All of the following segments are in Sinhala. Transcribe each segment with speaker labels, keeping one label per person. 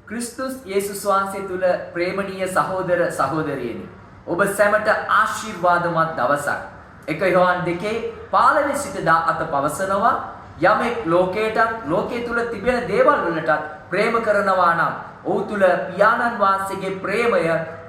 Speaker 1: ක්‍රිස්තුස් යේසුස් වහන්සේ තුල ප්‍රේමණීය සහෝදර සහෝදරියනි ඔබ සැමට ආශිර්වාදමත් දවසක්. 1 යොහන් 2 15 සිට 14 පවසනවා යමෙක් ලෝකයේ තුල තිබෙන දේවල් වලටත් ප්‍රේම කරනවා නම් ඔහු තුල පියාණන් වහන්සේගේ ප්‍රේමය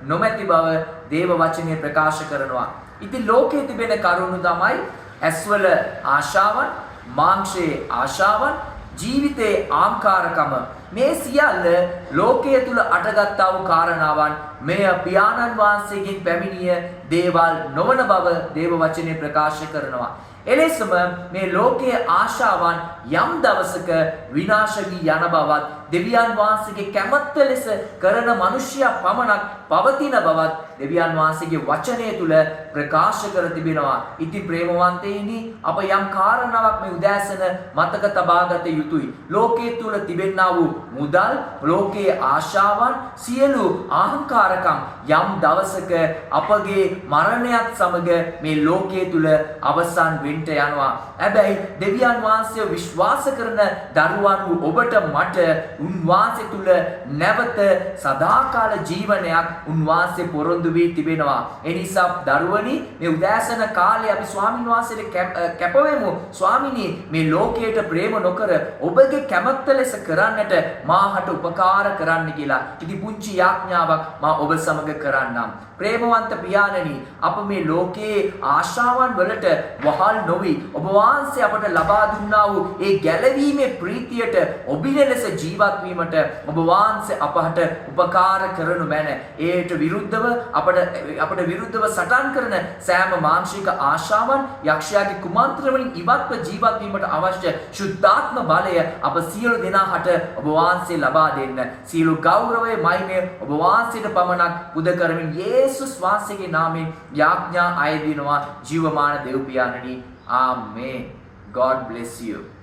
Speaker 1: නොමැති බව දේව වචනය ප්‍රකාශ කරනවා. ඉතින් ලෝකයේ තිබෙන කරුණු තමයි ඇස්වල ආශාවන්, මාංශයේ ආශාවන්, ජීවිතයේ ආම්කාරකම මේ සියල්ල ලෝකයේ තුල අටගත්තා වූ කාරණාවන් මෙය පියාණන් වහන්සේගෙන් පැමිණිය දේවල් නොවන බව දේව වචනේ ප්‍රකාශ කරනවා. එලෙසම මේ ලෝකයේ ආශාවන් යම් දවසක විනාශ වී යන බවත් දෙවියන් වහන්සේගේ කැමැත්ත ලෙස කරන මිනිසයා පමණක් පවතින බවත් දෙවියන් වහන්සේගේ වචනය තුල ප්‍රකාශ කර තිබෙනවා. ඉතින් ප්‍රේමවන්තයිනි අප යම් කාරණාවක් මේ උදෑසන මතක තබාගත යුතුයි. ලෝකයේ තුල තිබෙනා වූ මුදල්, ලෝකයේ ආශාවන්, සියලු අහංකාරකම් යම් දවසක අපගේ මරණයත් සමග මේ ලෝකයේ තුල අවසන් වෙන්න යනවා. හැබැයි දෙවියන් වහන්සේ විශ්වාස කරන දරුවන් වූ ඔබට මට උන්වහන්සේ තුල නැවත සදාකාල ජීවනයක් උන්වහන්සේ පොරොන්දු වී තිබෙනවා. ඒ නිසා දරුවනි මේ උදෑසන කාලේ අපි ස්වාමින් වහන්සේට කැපවෙමු. ස්වාමිනී මේ ලෝකයට ප්‍රේම නොකර ඔබගේ කැමැත්ත ලෙස කරන්නට මාහට උපකාර කරන්න කියලා. ඉතින් පුංචි යාඥාවක් මා ඔබ සමග කරන්නම්. ප්‍රේමවන්ත පියාණනි අප මේ ලෝකයේ ආශාවන් වලට වහල් නොවි ඔබ වහන්සේ අපට ලබා දුන්නා වූ ඒ ගැලවීමේ ප්‍රීතියට ඔබින ලෙස ජීවත් වීමට ඔබ වහන්සේ අපට උපකාර කරනු මැන. ඒට විරුද්ධව අපට විරුද්ධව සටන් කරන සෑම මානසික ආශාවන් යක්ෂයාගේ කුමන්ත්‍රණ වලින් ඉවත්ව ජීවත් වීමට අවශ්‍ය සුද්ධාත්ම බලය අප සියලු දෙනාට ඔබ වහන්සේ ලබා දෙන්න. සියලු ගෞරවය මහිමය ඔබ වහන්සේට පමණක් පුද කරමින් යේසුස් වහන්සේගේ නාමයෙන් යාඥා අයදිනවා ජීවමාන දෙව් පියාණනි. ආමේන්. God bless you.